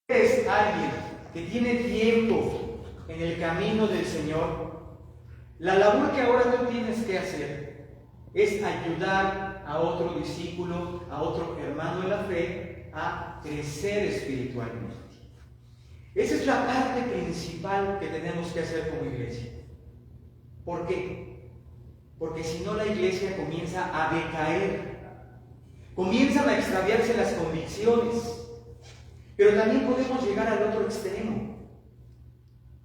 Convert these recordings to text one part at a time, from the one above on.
eres alguien que tiene tiempo en el camino del Señor, la labor que ahora tú tienes que hacer es ayudar a otro discípulo, a otro hermano en la fe, a crecer espiritualmente. Esa es la parte principal que tenemos que hacer como iglesia. ¿Por qué? Porque si no, la iglesia comienza a decaer, comienzan a extraviarse las convicciones, pero también podemos llegar al otro extremo,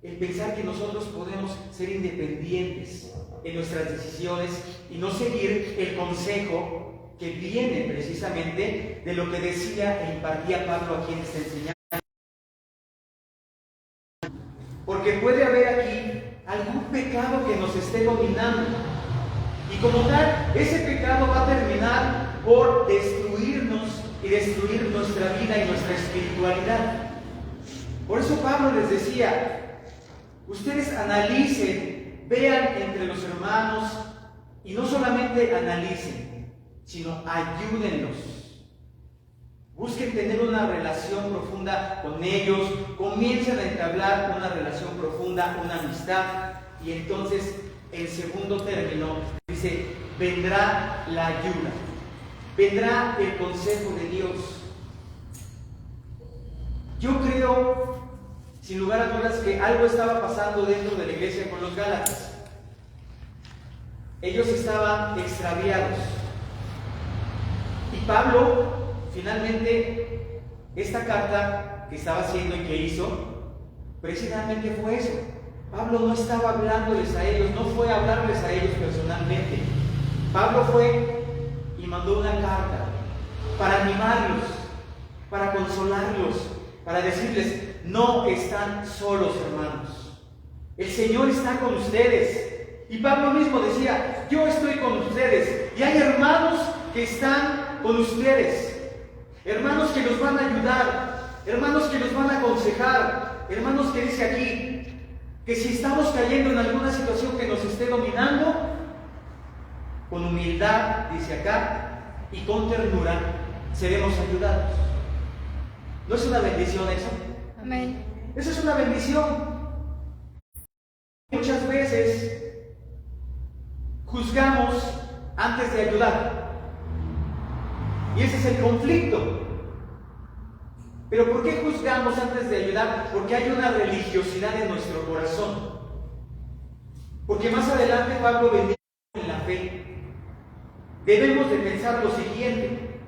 el pensar que nosotros podemos ser independientes en nuestras decisiones y no seguir el consejo que viene precisamente de lo que decía e impartía Pablo aquí en esta enseñanza. Porque puede haber aquí algún pecado que nos esté dominando. Y como tal, ese pecado va a terminar por destruirnos y destruir nuestra vida y nuestra espiritualidad. Por eso Pablo les decía, ustedes analicen, vean entre los hermanos, y no solamente analicen, sino ayúdenlos. Busquen tener una relación profunda con ellos, comiencen a entablar una relación profunda, una amistad, y entonces, en segundo término, dice, vendrá la ayuda, vendrá el consejo de Dios. Yo creo, sin lugar a dudas, que algo estaba pasando dentro de la iglesia con los Gálatas. Ellos estaban extraviados. Y Pablo, finalmente, esta carta que estaba haciendo y que hizo, precisamente fue eso. Pablo no estaba hablándoles a ellos, no fue a hablarles a ellos personalmente. Pablo fue y mandó una carta para animarlos, para consolarlos, para decirles, no están solos, hermanos. El Señor está con ustedes. Y Pablo mismo decía, yo estoy con ustedes. Y hay hermanos que están con ustedes. Hermanos que los van a ayudar. Hermanos que los van a aconsejar. Hermanos que dice aquí, que si estamos cayendo en alguna situación que nos esté dominando, con humildad, dice acá, y con ternura, seremos ayudados. ¿No es una bendición eso? Amén. Eso es una bendición. Muchas veces juzgamos antes de ayudar. Y ese es el conflicto. ¿Pero por qué juzgamos antes de ayudar? Porque hay una religiosidad en nuestro corazón. Porque más adelante Pablo bendice en la fe. Debemos de pensar lo siguiente: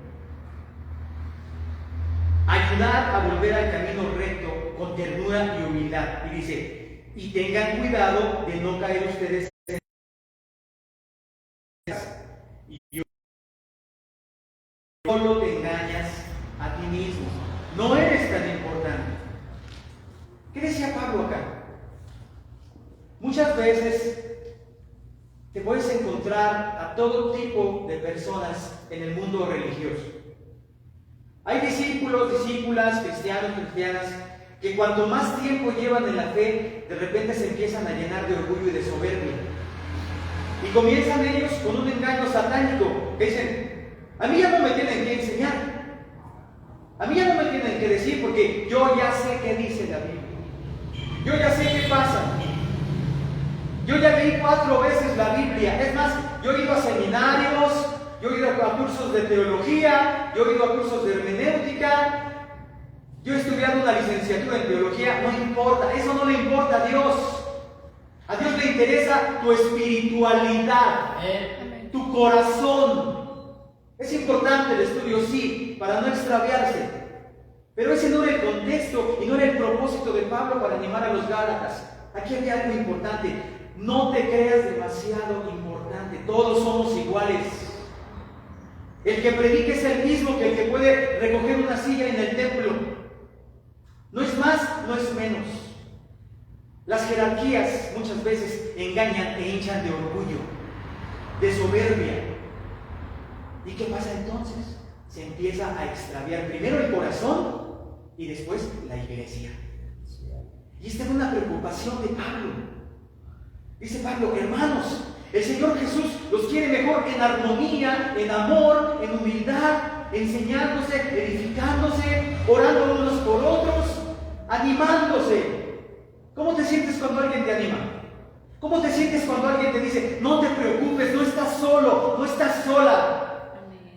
ayudar a volver al camino recto con ternura y humildad. Y dice, y tengan cuidado de no caer ustedes en y solo te engañas a ti mismo. No eres tan importante. ¿Qué decía Pablo acá? Muchas veces te puedes encontrar a todo tipo de personas en el mundo religioso. Hay discípulos, discípulas, cristianos, cristianas, que cuanto más tiempo llevan en la fe, de repente se empiezan a llenar de orgullo y de soberbia. Y comienzan ellos con un engaño satánico, que dicen, a mí ya no me tienen que enseñar. A mí ya no me tienen que decir porque yo ya sé qué dice la Biblia. Yo ya sé qué pasa. Yo ya leí 4 veces la Biblia. Es más, yo he ido a seminarios, yo he ido a cursos de teología, yo he ido a cursos de hermenéutica, yo he estudiado una licenciatura en teología. No importa, eso no le importa a Dios. A Dios le interesa tu espiritualidad, tu corazón. Es importante el estudio, sí, para no extraviarse. Pero ese no era el contexto y no era el propósito de Pablo para animar a los Gálatas. Aquí había algo importante. No te creas demasiado importante. Todos somos iguales. El que predique es el mismo que el que puede recoger una silla en el templo. No es más, no es menos. Las jerarquías muchas veces engañan e hinchan de orgullo, de soberbia. ¿Y qué pasa entonces? Se empieza a extraviar primero el corazón y después la iglesia. Y esta es una preocupación de Pablo. Dice Pablo, hermanos, el Señor Jesús los quiere mejor en armonía, en amor, en humildad, enseñándose, edificándose, orando unos por otros. ¿Cómo te sientes cuando alguien te dice, no te preocupes, no estás solo, no estás sola?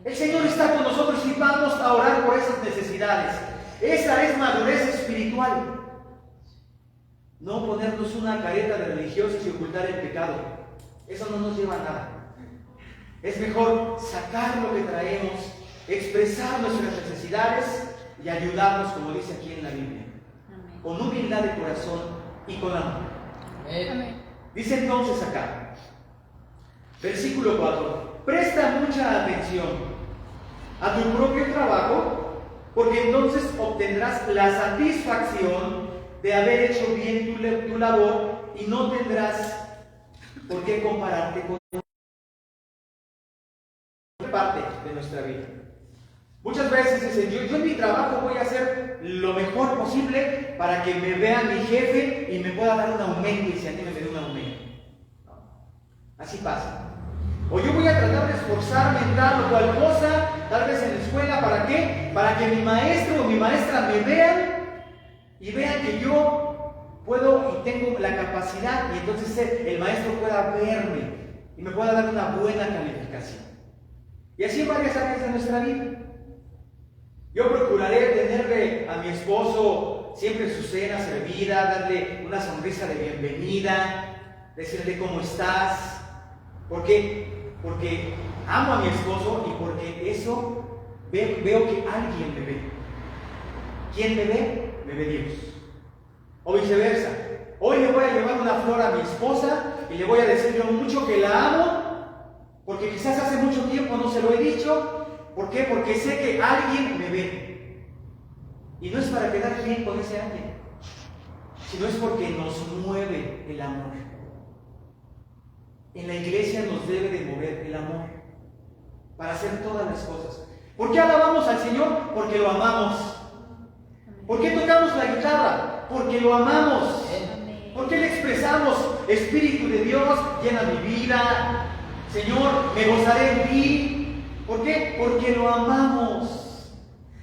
El Señor está con nosotros y vamos a orar por esas necesidades. Esa es madurez espiritual. No ponernos una careta de religiosos y ocultar el pecado. Eso no nos lleva a nada. Es mejor sacar lo que traemos, expresar nuestras necesidades y ayudarnos, como dice aquí en la Biblia. Amén. Con humildad de corazón y con amor. Amén. Dice entonces acá, versículo 4, presta mucha atención a tu propio trabajo, porque entonces obtendrás la satisfacción de haber hecho bien tu labor y no tendrás por qué compararte con parte de nuestra vida. Muchas veces dicen, yo en mi trabajo voy a hacer lo mejor posible para que me vea mi jefe y me pueda dar un aumento y se anime a me dé un aumento. No. Así pasa. O yo voy a tratar de esforzarme en tal o cual cosa, tal vez en la escuela, ¿para qué? Para que mi maestro o mi maestra me vean y vean que yo puedo y tengo la capacidad, y entonces el maestro pueda verme y me pueda dar una buena calificación. Y así en varias áreas de nuestra vida. Yo procuraré tenerle a mi esposo siempre su cena servida, darle una sonrisa de bienvenida, decirle cómo estás. ¿Por qué? Porque amo a mi esposo y porque eso veo que alguien me ve. ¿Quién me ve? Me ve Dios. O viceversa. Hoy le voy a llevar una flor a mi esposa y le voy a decir lo mucho que la amo, porque quizás hace mucho tiempo no se lo he dicho. ¿Por qué? Porque sé que alguien me ve. Y no es para quedar bien con ese alguien, sino es porque nos mueve el amor. En la iglesia nos debe de mover el amor para hacer todas las cosas. ¿Por qué alabamos al Señor? Porque lo amamos. ¿Por qué tocamos la guitarra? Porque lo amamos. ¿Por qué le expresamos, Espíritu de Dios, llena mi vida? Señor, me gozaré en ti. ¿Por qué? Porque lo amamos.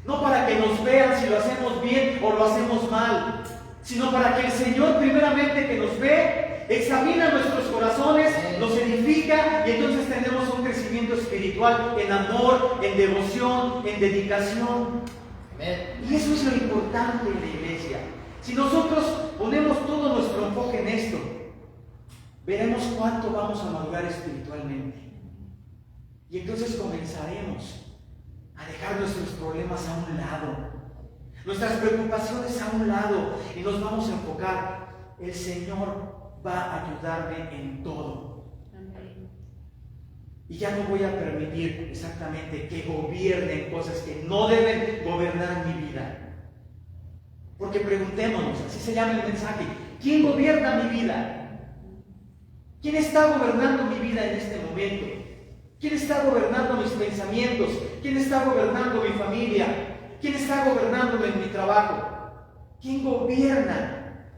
No para que nos vean si lo hacemos bien o lo hacemos mal, sino para que el Señor primeramente que nos ve, examina nuestros corazones, nos edifica y entonces tenemos un crecimiento espiritual en amor, en devoción, en dedicación. Y eso es lo importante en la iglesia. Si nosotros ponemos todo nuestro enfoque en esto, veremos cuánto vamos a madurar espiritualmente. Y entonces comenzaremos a dejar nuestros problemas a un lado, nuestras preocupaciones a un lado, y nos vamos a enfocar. El Señor va a ayudarme en todo. Amén. Y ya no voy a permitir exactamente que gobiernen cosas que no deben gobernar mi vida. Porque preguntémonos, así se llama el mensaje, ¿quién gobierna mi vida? ¿Quién está gobernando mi vida en este momento? ¿Quién está gobernando mis pensamientos? ¿Quién está gobernando mi familia? ¿Quién está gobernándome en mi trabajo? ¿Quién gobierna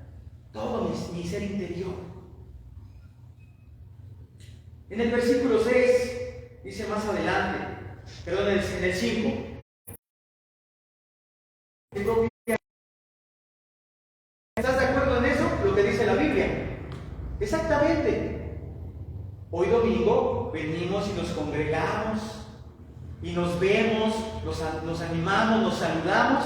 todo mi ser interior? En el versículo 6 dice más adelante, perdón, en el 5. ¿Estás de acuerdo en eso? Lo que dice la Biblia. Exactamente. Hoy domingo venimos y nos congregamos y nos vemos, nos animamos, nos saludamos,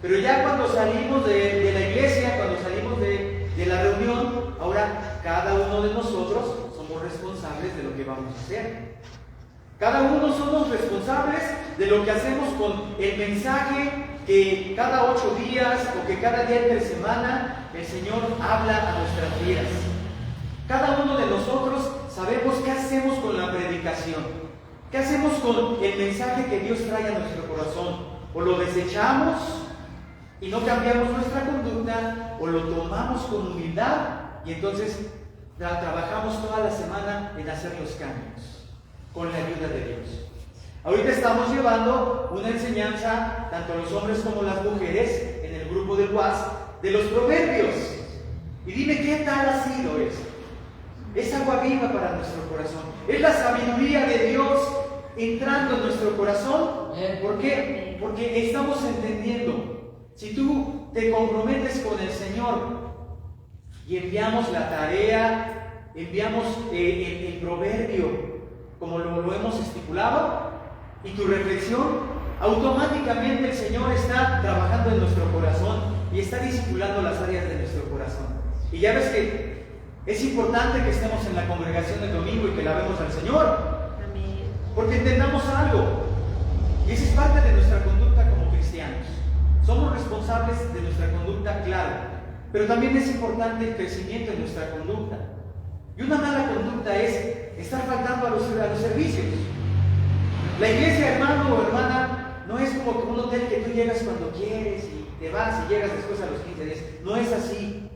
pero ya cuando salimos de la iglesia, cuando salimos de la reunión, ahora cada uno de nosotros somos responsables de lo que vamos a hacer. Cada uno somos responsables de lo que hacemos con el mensaje que cada 8 días o que cada día de semana el Señor habla a nuestras vidas. Cada uno de nosotros sabemos qué hacemos con la predicación, qué hacemos con el mensaje que Dios trae a nuestro corazón. O lo desechamos y no cambiamos nuestra conducta, o lo tomamos con humildad y entonces trabajamos toda la semana en hacer los cambios con la ayuda de Dios. Ahorita estamos llevando una enseñanza, tanto los hombres como las mujeres, en el grupo del WAS, de los proverbios. Y dime qué tal ha sido eso. Es agua viva para nuestro corazón. Es la sabiduría de Dios entrando en nuestro corazón. ¿Por qué? Porque estamos entendiendo. Si tú te comprometes con el Señor y enviamos la tarea enviamos el proverbio como lo hemos estipulado, y tu reflexión, automáticamente el Señor está trabajando en nuestro corazón y está discipulando las áreas de nuestro corazón. Y ya ves que es importante que estemos en la congregación el domingo y que la vemos al Señor. Amén. Porque entendamos algo, y esa es parte de nuestra conducta como cristianos. Somos responsables de nuestra conducta, claro, pero también es importante el crecimiento en nuestra conducta. Y una mala conducta es estar faltando a los servicios. La iglesia, hermano o hermana, no es como un hotel que tú llegas cuando quieres y te vas y llegas después a los 15 días. No es así.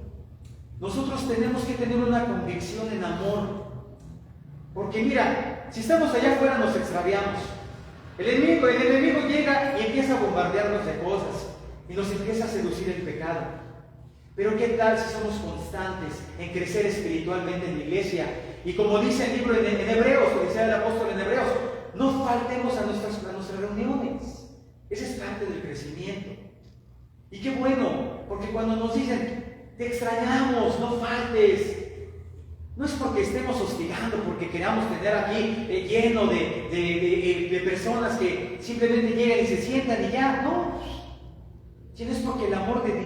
Nosotros tenemos que tener una convicción en amor. Porque mira, si estamos allá afuera nos extraviamos. El enemigo llega y empieza a bombardearnos de cosas y nos empieza a seducir el pecado. Pero ¿qué tal si somos constantes en crecer espiritualmente en la iglesia? Y como dice el libro en Hebreos, o decía el apóstol en Hebreos, no faltemos a nuestras reuniones. Esa es parte del crecimiento. Y qué bueno, porque cuando nos dicen, te extrañamos, no faltes, no es porque estemos hostigando, porque queramos tener aquí lleno de personas que simplemente llegan y se sientan y ya, no. Sino es porque el amor de Dios.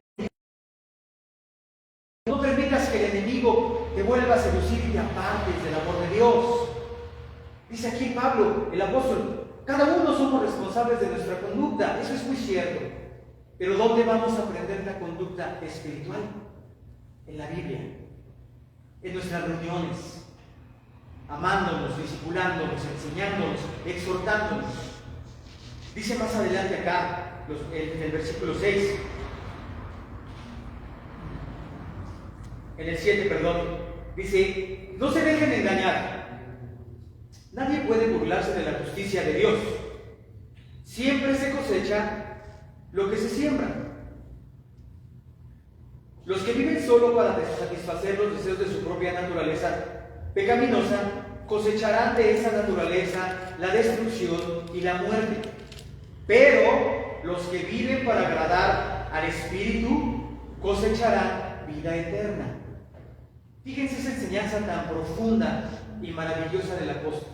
No permitas que el enemigo te vuelva a seducir y te apartes del amor de Dios. Dice aquí Pablo, el apóstol, cada uno somos responsables de nuestra conducta, eso es muy cierto. Pero ¿dónde vamos a aprender la conducta espiritual? En la Biblia, en nuestras reuniones, amándonos, discipulándonos, enseñándonos, exhortándonos. Dice más adelante acá, en el versículo 6, en el 7, perdón, dice, no se dejen engañar. Nadie puede burlarse de la justicia de Dios. Siempre se cosecha lo que se siembra. Los que viven solo para satisfacer los deseos de su propia naturaleza pecaminosa cosecharán de esa naturaleza la destrucción y la muerte. Pero los que viven para agradar al Espíritu cosecharán vida eterna. Fíjense esa enseñanza tan profunda y maravillosa del apóstol.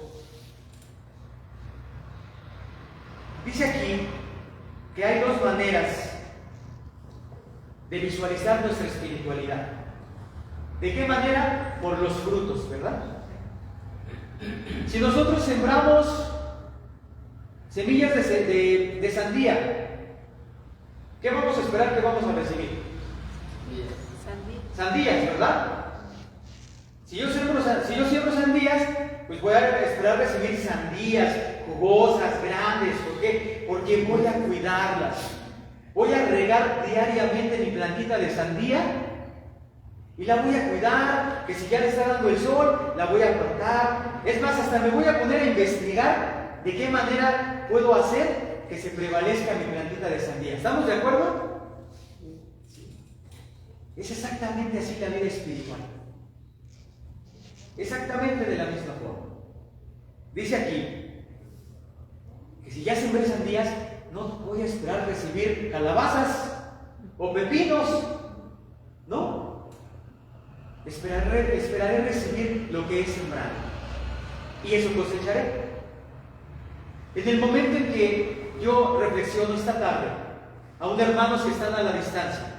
Dice aquí que hay dos maneras de visualizar nuestra espiritualidad. ¿De qué manera? Por los frutos, ¿verdad? Si nosotros sembramos semillas de sandía, ¿qué vamos a esperar que vamos a recibir? Sandías, ¿verdad? Si yo siembro sandías, pues voy a esperar recibir sandías jugosas, grandes. ¿Por qué? Porque voy a cuidarlas. Voy a regar diariamente mi plantita de sandía y la voy a cuidar, que si ya le está dando el sol, la voy a cortar. Es más, hasta me voy a poner a investigar de qué manera puedo hacer que se prevalezca mi plantita de sandía. ¿Estamos de acuerdo? Es exactamente así la vida espiritual. Exactamente de la misma forma. Dice aquí que si ya sembré sandías, no voy a esperar recibir calabazas o pepinos. No. Esperaré recibir lo que he sembrado. Y eso cosecharé. En el momento en que yo reflexiono esta tarde, aún hermanos que están a la distancia,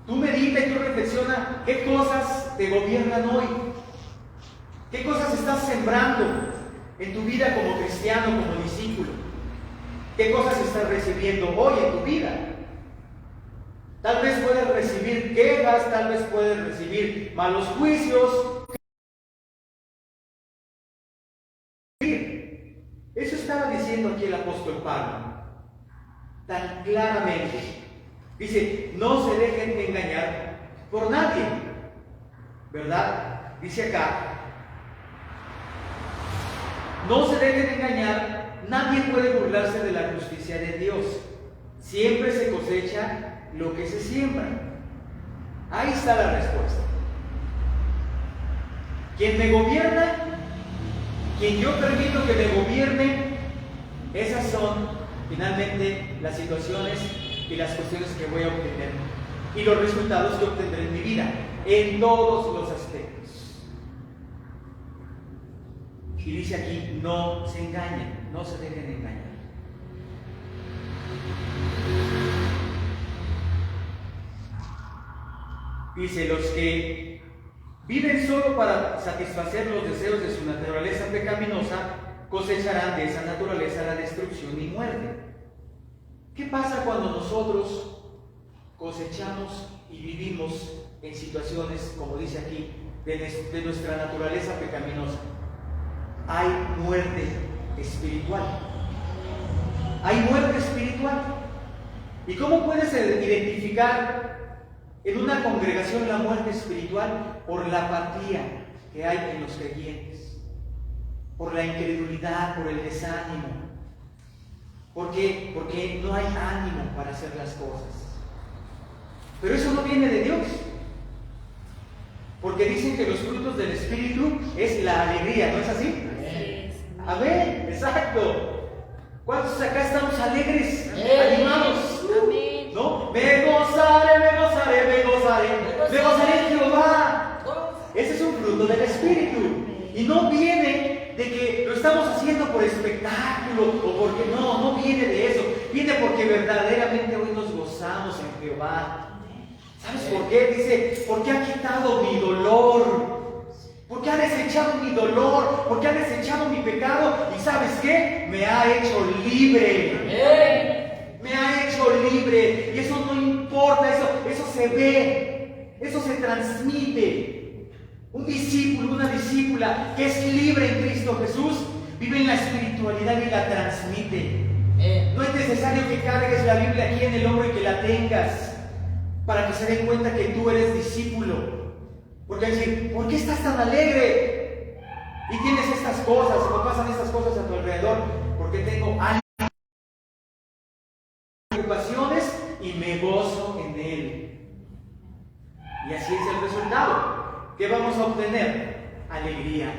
tú medita y tú reflexiona qué cosas te gobiernan hoy, qué cosas estás sembrando en tu vida como cristiano, como discípulo, qué cosas estás recibiendo hoy en tu vida. Tal vez puedes recibir quejas, tal vez puedes recibir malos juicios. Eso estaba diciendo aquí el apóstol Pablo, tan claramente. Dice, no se dejen engañar por nadie, ¿verdad? Dice acá, no se dejen engañar, nadie puede burlarse de la justicia de Dios. Siempre se cosecha lo que se siembra. Ahí está la respuesta. Quien me gobierna, quien yo permito que me gobierne, esas son finalmente las situaciones y las cuestiones que voy a obtener y los resultados que obtendré en mi vida, en todos los aspectos. Y dice aquí, no se engañen, no se dejen engañar. Dice, los que viven solo para satisfacer los deseos de su naturaleza pecaminosa, cosecharán de esa naturaleza la destrucción y muerte. ¿Qué pasa cuando nosotros cosechamos y vivimos en situaciones, como dice aquí, de nuestra naturaleza pecaminosa? Hay muerte espiritual. Hay muerte espiritual. ¿Y cómo puedes identificar en una congregación la muerte espiritual? Por la apatía que hay en los creyentes, por la incredulidad, por el desánimo. ¿Por qué? Porque no hay ánimo para hacer las cosas. Pero eso no viene de Dios. Porque dicen que los frutos del Espíritu es la alegría, ¿no es así? Amén, exacto. ¿Cuántos acá estamos alegres, animados? Amén. ¿No? Me gozaré, me gozaré, me gozaré. Me gozaré en Jehová. Ese es un fruto del Espíritu. Y no viene de que lo estamos haciendo por espectáculo o porque no viene de eso. Viene porque verdaderamente hoy nos gozamos en Jehová. ¿Sabes por qué? Dice, porque ha quitado mi dolor. Porque ha desechado mi dolor, porque ha desechado mi pecado. ¿Y sabes qué? Me ha hecho libre. Me ha hecho libre. Y eso no importa, eso se ve, eso se transmite. Un discípulo, una discípula que es libre en Cristo Jesús, vive en la espiritualidad y la transmite. No es necesario que cargues la Biblia aquí en el hombro y que la tengas para que se den cuenta que tú eres discípulo. Porque decir, ¿por qué estás tan alegre? Y tienes estas cosas, o pasan estas cosas a tu alrededor. Porque tengo preocupaciones y me gozo en Él. Y así es el resultado. ¿Qué vamos a obtener? Alegría.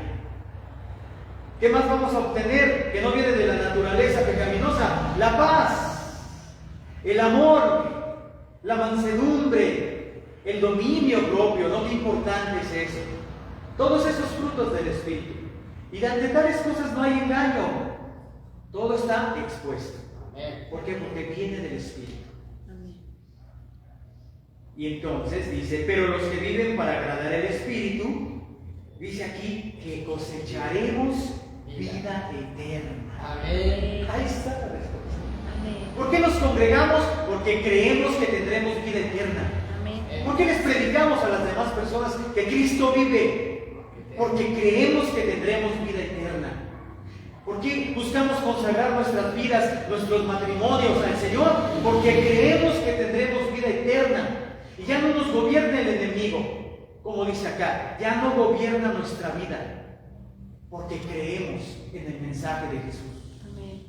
¿Qué más vamos a obtener que no viene de la naturaleza pecaminosa? La paz, el amor, la mansedumbre, el dominio propio. ¿No? Qué importante es eso. Todos esos frutos del Espíritu. Y de ante tales cosas no hay engaño. Todo está expuesto. ¿Por qué? Porque viene del Espíritu. Y entonces dice, pero los que viven para agradar al Espíritu, dice aquí que cosecharemos vida eterna. Amén. Ahí está la respuesta. Amén. ¿Por qué nos congregamos? Porque creemos que tendremos vida eterna. Amén. ¿Por qué les predicamos a las demás personas que Cristo vive? Porque creemos que tendremos vida eterna. ¿Por qué buscamos consagrar nuestras vidas, nuestros matrimonios al Señor? Porque creemos que tendremos vida eterna. Y ya no nos gobierna el enemigo, como dice acá, ya no gobierna nuestra vida, porque creemos en el mensaje de Jesús. Amén.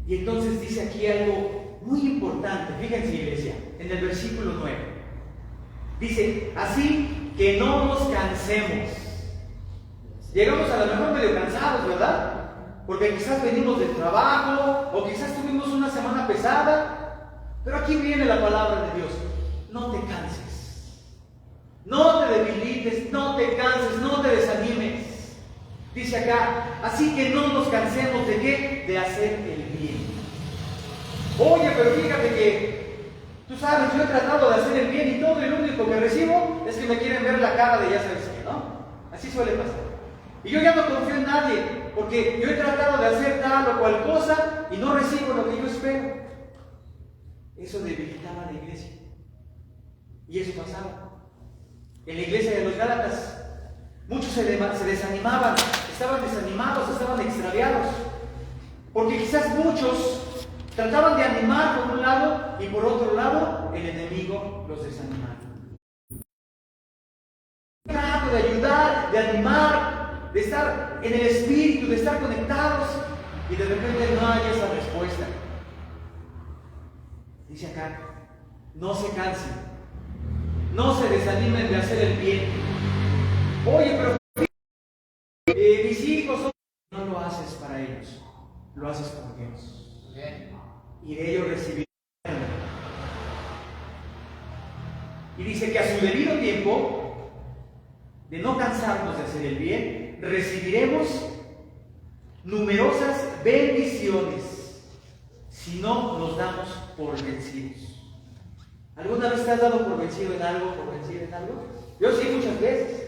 Y entonces dice aquí algo muy importante, fíjense iglesia, en el versículo 9. Dice, así que no nos cansemos. Llegamos a lo mejor medio cansados, ¿verdad? Porque quizás venimos del trabajo, o quizás tuvimos una semana pesada. Pero aquí viene la palabra de Dios. No te canses. No te debilites, no te canses, no te desanimes. Dice acá, así que no nos cansemos de ¿qué? De hacer el bien. Oye, pero fíjate que, tú sabes, yo he tratado de hacer el bien y todo y lo único que recibo es que me quieren ver la cara de ya sabes qué, ¿no? Así suele pasar. Y yo ya no confío en nadie, porque yo he tratado de hacer tal o cual cosa y no recibo lo que yo espero. Eso debilitaba a la iglesia. Y eso pasaba. En la iglesia de los Gálatas, muchos se desanimaban, estaban desanimados, estaban extraviados. Porque quizás muchos trataban de animar por un lado y por otro lado el enemigo los desanimaba. Trato de ayudar, de animar, de estar en el espíritu, de estar conectados y de repente no hay esa respuesta. Dice acá, no se cansen, no se desanimen de hacer el bien. Oye, pero mis hijos no lo haces para ellos, lo haces por Dios. Y de ellos recibirán. Y dice que a su debido tiempo de no cansarnos de hacer el bien, recibiremos numerosas bendiciones si no nos damos por vencidos. ¿Alguna vez te has dado por vencido en algo, por vencido en algo? Yo sí, muchas veces.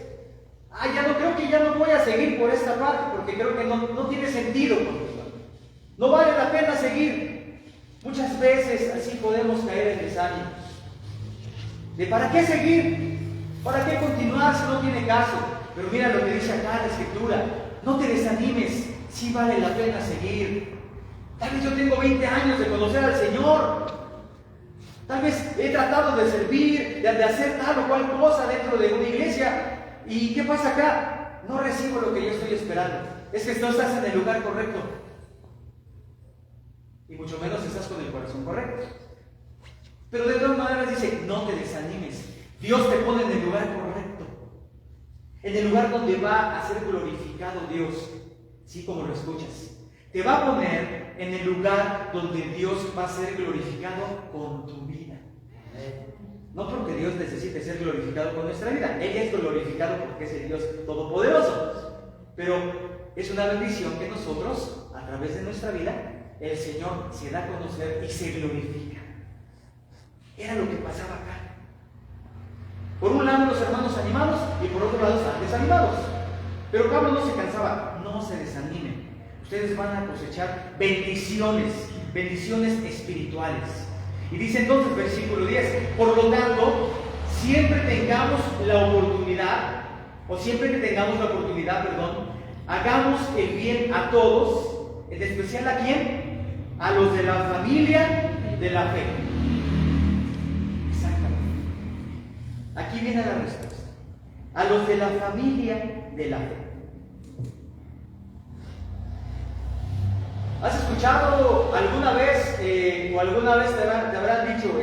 Ya no creo que ya no voy a seguir por esta parte porque creo que no tiene sentido. No vale la pena seguir. Muchas veces así podemos caer en desánimos. ¿De para qué seguir? ¿Para qué continuar si no tiene caso? Pero mira lo que dice acá la Escritura. No te desanimes, sí vale la pena seguir. Tal vez yo tengo 20 años de conocer al Señor. Tal vez he tratado de servir, de hacer tal o cual cosa dentro de una iglesia. ¿Y qué pasa acá? No recibo lo que yo estoy esperando. Es que no estás en el lugar correcto. Y mucho menos estás con el corazón correcto. Pero de todas maneras dice, no te desanimes. Dios te pone en el lugar correcto. En el lugar donde va a ser glorificado Dios. Sí, como lo escuchas. Te va a poner en el lugar donde Dios va a ser glorificado con tu vida. No porque Dios necesite ser glorificado con nuestra vida. Él es glorificado porque es el Dios Todopoderoso. Pero es una bendición que nosotros, a través de nuestra vida, el Señor se da a conocer y se glorifica. Era lo que pasaba acá. Por un lado los hermanos animados y por otro lado están desanimados. Pero Pablo no se cansaba. No se desanimen. Ustedes van a cosechar bendiciones espirituales. Y dice entonces, versículo 10, por lo tanto, siempre que tengamos la oportunidad, hagamos el bien a todos, en especial ¿a quién? A los de la familia de la fe. Exactamente. Aquí viene la respuesta. A los de la familia de la fe. ¿Has escuchado alguna vez o alguna vez te habrán dicho,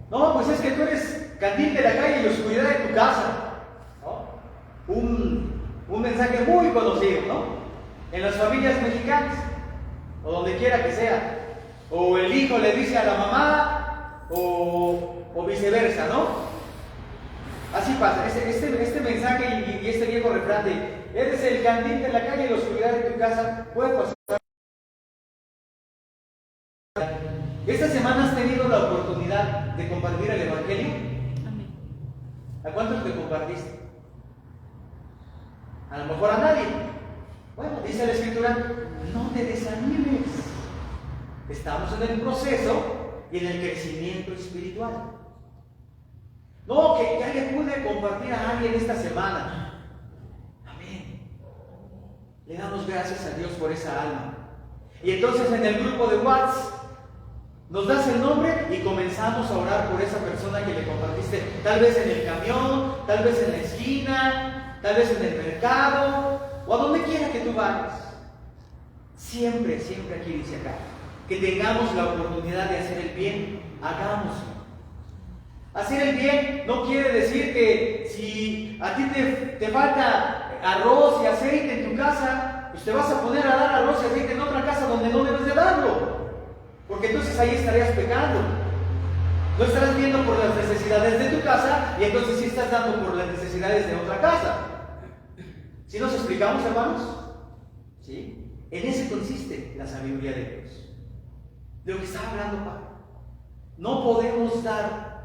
no, pues es que tú eres candil de la calle y oscuridad de tu casa, ¿no? Un mensaje muy conocido, ¿no? En las familias mexicanas, o donde quiera que sea, o el hijo le dice a la mamá, o viceversa, ¿no? Así pasa, este mensaje y este viejo refrán de eres el candil de la calle y la oscuridad de tu casa, puede pasar. ¿Esta semana has tenido la oportunidad de compartir el Evangelio? Amén. ¿A cuántos te compartiste? A lo mejor a nadie. Bueno, dice la Escritura, no te desanimes. Estamos en el proceso y en el crecimiento espiritual. No, que ya le pude compartir a alguien esta semana. Amén. Le damos gracias a Dios por esa alma. Y entonces en el grupo de WhatsApp nos das el nombre y comenzamos a orar por esa persona que le compartiste, tal vez en el camión, tal vez en la esquina, tal vez en el mercado, o a donde quiera que tú vayas. Siempre aquí dice acá, que tengamos la oportunidad de hacer el bien, hagámoslo. Hacer el bien no quiere decir que si a ti te falta arroz y aceite en tu casa, pues te vas a poner a dar arroz y aceite en otra casa donde no debes de darlo. Porque entonces ahí estarías pecando. No estarás viendo por las necesidades de tu casa y entonces sí estás dando por las necesidades de otra casa. ¿Sí nos explicamos, hermanos? ¿Sí? En eso consiste la sabiduría de Dios. De lo que estaba hablando Pablo. No podemos dar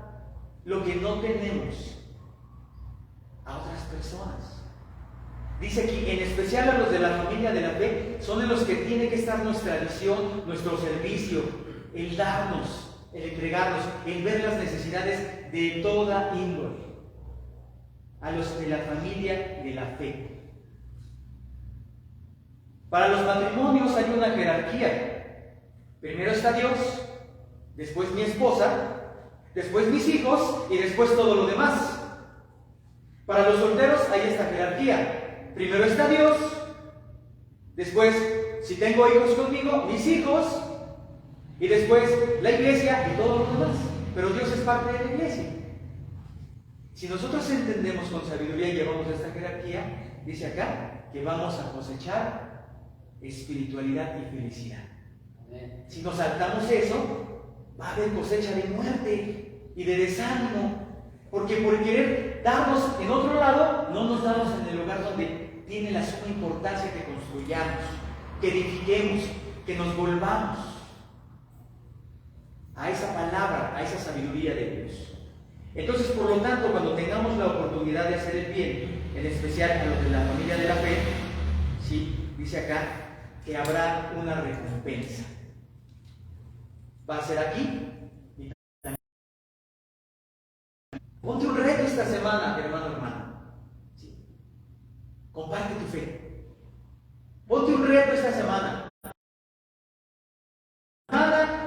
lo que no tenemos a otras personas. Dice aquí, en especial a los de la familia de la fe, son en los que tiene que estar nuestra visión, nuestro servicio, el darnos, el entregarnos, el ver las necesidades de toda índole. A los de la familia de la fe. Para los matrimonios hay una jerarquía. Primero está Dios, después mi esposa, después mis hijos y después todo lo demás. Para los solteros hay esta jerarquía. Primero está Dios, después, si tengo hijos conmigo, mis hijos, y después la iglesia y todo lo demás. Pero Dios es parte de la iglesia. Si nosotros entendemos con sabiduría y llevamos esta jerarquía, dice acá que vamos a cosechar espiritualidad y felicidad. Si nos saltamos eso, va a haber cosecha de muerte y de desánimo. Porque por querer darnos en otro lado, no nos damos en el lugar donde tiene la suma importancia que construyamos, que edifiquemos, que nos volvamos a esa palabra, a esa sabiduría de Dios. Entonces, por lo tanto, cuando tengamos la oportunidad de hacer el bien, en especial a los de la familia de la fe, sí, dice acá que habrá una recompensa. Va a ser aquí. Ponte un reto esta semana, hermano. Sí. Comparte tu fe. Ponte un reto esta semana.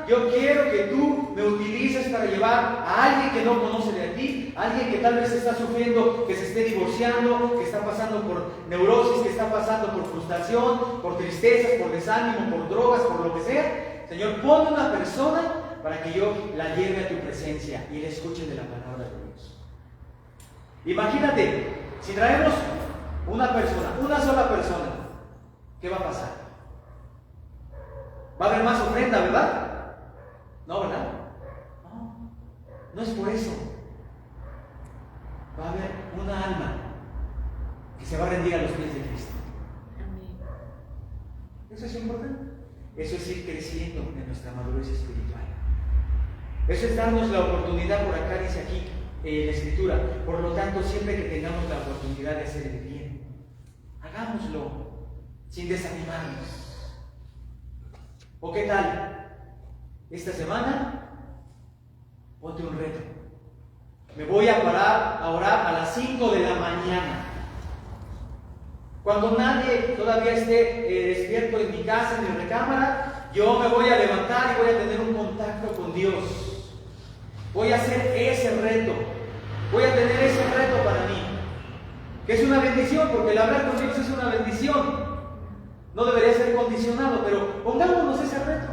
Yo quiero que tú me utilices para llevar a alguien que no conoce de ti, alguien que tal vez está sufriendo, que se esté divorciando, que está pasando por neurosis, que está pasando por frustración, por tristezas, por desánimo, por drogas, por lo que sea. Señor, pon una persona para que yo la lleve a tu presencia y la escuche de la palabra de Dios. Imagínate, si traemos una persona, una sola persona, ¿qué va a pasar? Va a haber más ofrenda, ¿verdad? No, ¿verdad? No, no es por eso. Va a haber una alma que se va a rendir a los pies de Cristo. Amén. Eso es importante. Eso es ir creciendo en nuestra madurez espiritual. Eso es darnos la oportunidad, por acá dice aquí la Escritura. Por lo tanto, siempre que tengamos la oportunidad de hacer el bien, hagámoslo sin desanimarnos. ¿O qué tal? Esta semana, ponte un reto. Me voy a parar a orar a las 5 de la mañana. Cuando nadie todavía esté despierto en mi casa, en mi recámara, yo me voy a levantar y voy a tener un contacto con Dios. Voy a hacer ese reto. Voy a tener ese reto para mí. Que es una bendición, porque el hablar con Dios es una bendición. No debería ser condicionado, pero pongámonos ese reto.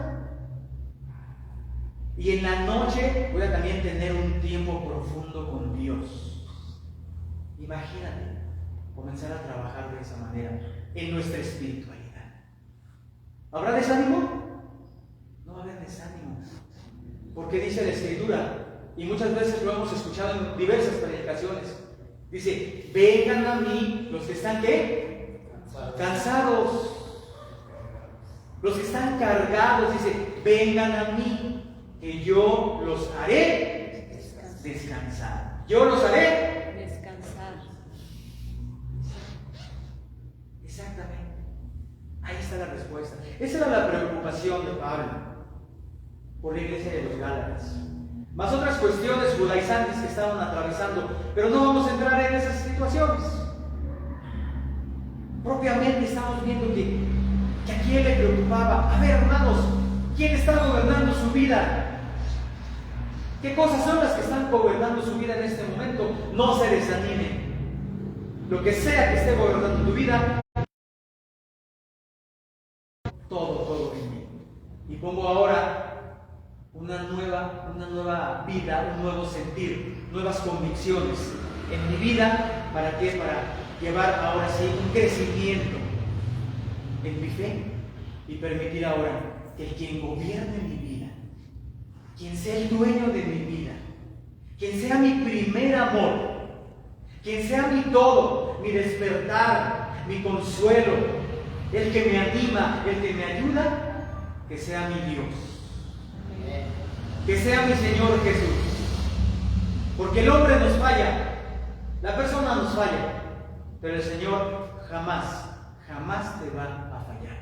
Y en la noche voy a también tener un tiempo profundo con Dios. Imagínate comenzar a trabajar de esa manera en nuestra espiritualidad. ¿Habrá desánimo? No va a haber desánimo. Porque dice la Escritura, y muchas veces lo hemos escuchado en diversas predicaciones, dice, vengan a mí los que están, ¿qué? Cansados. Los que están cargados, dice, vengan a mí, que yo los haré descansar. Yo los haré descansar. Exactamente. Ahí está la respuesta. Esa era la preocupación de Pablo por la iglesia de los Gálatas. Más otras cuestiones judaizantes que estaban atravesando, pero no vamos a entrar en esas situaciones. Propiamente estamos viendo que a quién le preocupaba. A ver, hermanos, ¿quién está gobernando su vida? ¿Qué cosas son las que están gobernando su vida en este momento? No se desanimen. Lo que sea que esté gobernando tu vida, todo en mí. Y pongo ahora una nueva vida, un nuevo sentir, nuevas convicciones en mi vida. ¿Para qué? Para llevar ahora sí un crecimiento en mi fe y permitir ahora que quien gobierne mi vida, quien sea el dueño de mi vida, quien sea mi primer amor, quien sea mi todo, mi despertar, mi consuelo, el que me anima, el que me ayuda, que sea mi Dios, que sea mi Señor Jesús. Porque el hombre nos falla, la persona nos falla, pero el Señor jamás te va a fallar,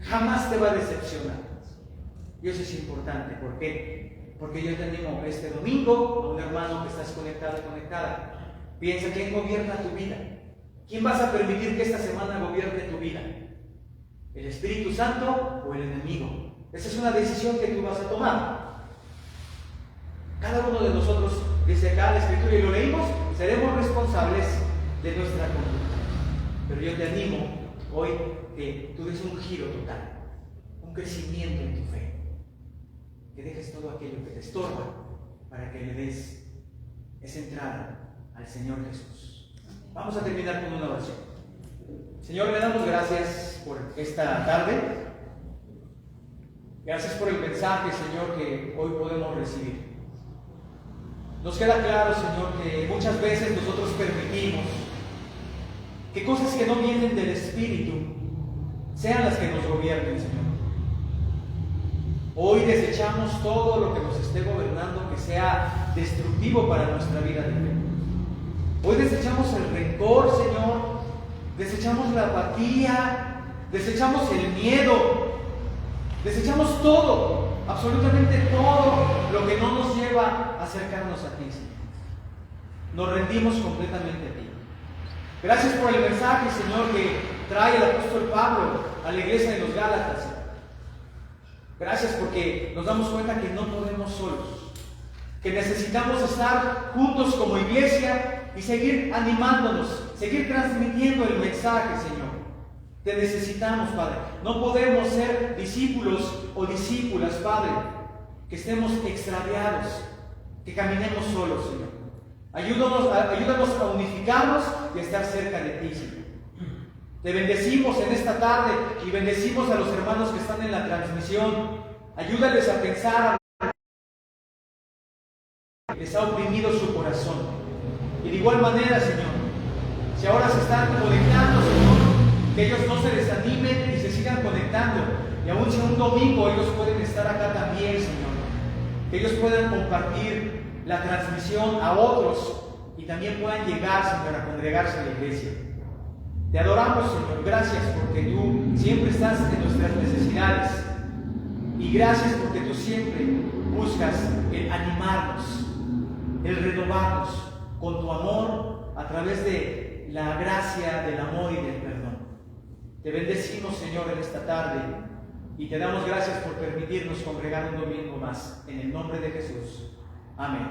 jamás te va a decepcionar. Y eso es importante. ¿Por qué? Porque yo te animo este domingo a un hermano que estás conectado, conectada. Piensa, ¿quién gobierna tu vida? ¿Quién vas a permitir que esta semana gobierne tu vida? ¿El Espíritu Santo o el enemigo? Esa es una decisión que tú vas a tomar. Cada uno de nosotros, dice acá la Escritura, y lo leímos, seremos responsables de nuestra conducta. Pero yo te animo hoy que tú des un giro total, un crecimiento en tu fe, que dejes todo aquello que te estorba para que le des esa entrada al Señor Jesús. Vamos a terminar con una oración. Señor, le damos gracias por esta tarde. Gracias por el mensaje, Señor, que hoy podemos recibir. Nos queda claro, Señor, que muchas veces nosotros permitimos que cosas que no vienen del Espíritu sean las que nos gobiernen, Señor. Hoy desechamos todo lo que nos esté gobernando que sea destructivo para nuestra vida de fe. Hoy desechamos el rencor, Señor, desechamos la apatía, desechamos el miedo, desechamos todo, absolutamente todo lo que no nos lleva a acercarnos a ti, Señor. Nos rendimos completamente a ti. Gracias por el mensaje, Señor, que trae el apóstol Pablo a la iglesia de los Gálatas. Gracias porque nos damos cuenta que no podemos solos, que necesitamos estar juntos como iglesia y seguir animándonos, seguir transmitiendo el mensaje, Señor. Te necesitamos, Padre. No podemos ser discípulos o discípulas, Padre, que estemos extraviados, que caminemos solos, Señor. Ayúdanos a unificarnos y a estar cerca de ti, Señor. Te bendecimos en esta tarde y bendecimos a los hermanos que están en la transmisión. Ayúdales a pensar que les ha oprimido su corazón. Y de igual manera, Señor, si ahora se están conectando, Señor, que ellos no se desanimen y se sigan conectando. Y aún si un domingo ellos pueden estar acá también, Señor. Que ellos puedan compartir la transmisión a otros y también puedan llegar, Señor, a congregarse a la iglesia. Te adoramos, Señor. Gracias porque tú siempre estás en nuestras necesidades. Y gracias porque tú siempre buscas el animarnos, el renovarnos con tu amor a través de la gracia, del amor y del perdón. Te bendecimos, Señor, en esta tarde y te damos gracias por permitirnos congregar un domingo más. En el nombre de Jesús. Amén.